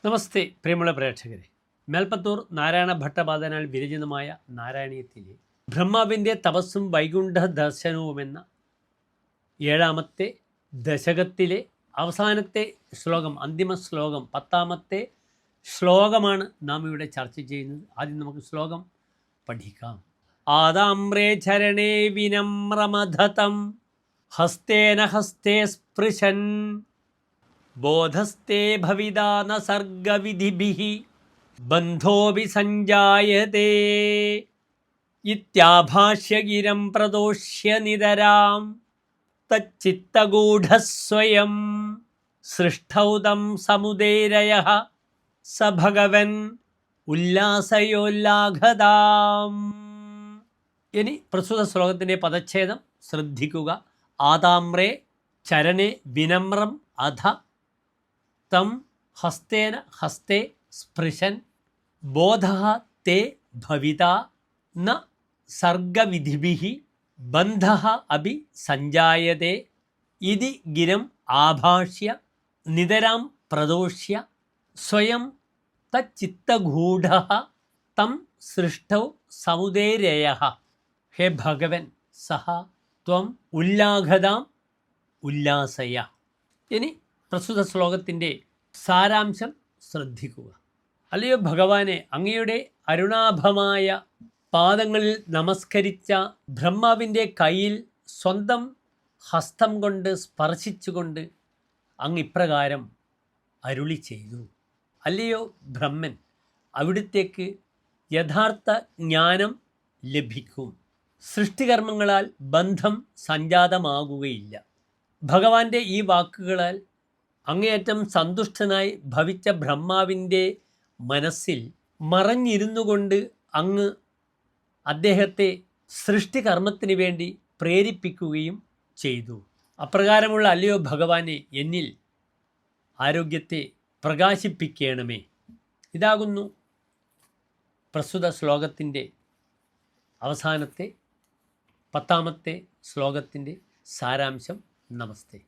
നമസ്തേ പ്രിയമുള്ള പ്രേക്ഷകരെ, മേൽപ്പത്തൂർ നാരായണ ഭട്ടപാദനാൽ വിരചിതമായ നാരായണീയത്തിലെ ബ്രഹ്മാവിൻ്റെ തപസ്സും വൈകുണ്ഠ ദർശനവുമെന്ന 7ാമത്തെ ദശകത്തിലെ അവസാനത്തെ ശ്ലോകം, അന്തിമ ശ്ലോകം, 10ാമത്തെ ശ്ലോകമാണ് നാം ഇവിടെ ചർച്ച ചെയ്യുന്നത്. ആദ്യം നമുക്ക് ശ്ലോകം പഠിക്കാം. ആദാമ്രേ ചരണേ വിനമ്രമധതം ഹസ്തേന ഹസ്തേ സ്പൃശൻ ബോധസ്തേ ഭവിതാ ന സർഗവിധിഭിഃ ബന്ധോപി സഞ്ജായതേ ഇത്യാഭാഷ്യ ഗിരം പ്രദോഷ്യ നിതരാം തച്ചിത്തഗൂഢസ്വയം സൃഷ്ടൗ തം സമുദൈരയഃ സ ഭഗവൻ ഉല്ലാസയോല്ലാഘതാം. ഇനി പ്രസ്തുത ശ്ലോകത്തിൻ്റെ പദച്ഛേദം ശ്രദ്ധിക്കുക. ആദാമ്രേ ചരണേ വിനമ്രം അധ തം ഹസ്തേന ഹസ്തേ സ്പൃശൻ ബോധഃ തേ ഭവിതാ ന സർഗവിധിഭിഃ ബന്ധഃ അപി സഞ്ജായതേ ഇതി ഗിരം ആഭാഷ്യ നിതരാം പ്രദോഷ്യ സ്വയം തച്ചിത്തഗൂഢഃ തം സൃഷ്ടൗ സമുദൈരയഃ. ഹേ ഭഗവൻ, സഹ ത്വം ഉല്ലാഘതാം ഉല്ലാസയ. ഇനി പ്രസ്തുത ശ്ലോകത്തിൻ്റെ സാരാംശം ശ്രദ്ധിക്കുക. അല്ലയോ ഭഗവാനെ, അങ്ങയുടെ അരുണാഭമായ പാദങ്ങളിൽ നമസ്കരിച്ച ബ്രഹ്മാവിൻ്റെ കയ്യിൽ സ്വന്തം ഹസ്തം കൊണ്ട് സ്പർശിച്ചുകൊണ്ട് അങ്ങ് ഇപ്രകാരം അരുളി ചെയ്തു. അല്ലയോ ബ്രഹ്മൻ, അവിടുത്തേക്ക് യഥാർത്ഥ ജ്ഞാനം ലഭിക്കും. സൃഷ്ടികർമ്മങ്ങളാൽ ബന്ധം സഞ്ജാതമാകുകയില്ല. ഭഗവാന്റെ ഈ വാക്കുകളാൽ അങ്ങേയറ്റം സന്തുഷ്ടനായി ഭവിച്ച ബ്രഹ്മാവിൻ്റെ മനസ്സിൽ മറഞ്ഞിരുന്നു കൊണ്ട് അങ്ങ് അദ്ദേഹത്തെ സൃഷ്ടികർമ്മത്തിന് വേണ്ടി പ്രേരിപ്പിക്കുകയും ചെയ്തു. അപ്രകാരമുള്ള അല്ലയോ ഭഗവാനെ, എന്നിൽ ആരോഗ്യത്തെ പ്രകാശിപ്പിക്കണമേ. ഇതാകുന്നു പ്രസ്തുത ശ്ലോകത്തിൻ്റെ അവസാനത്തെ 10ാമത്തെ ശ്ലോകത്തിൻ്റെ സാരാംശം. നമസ്തേ.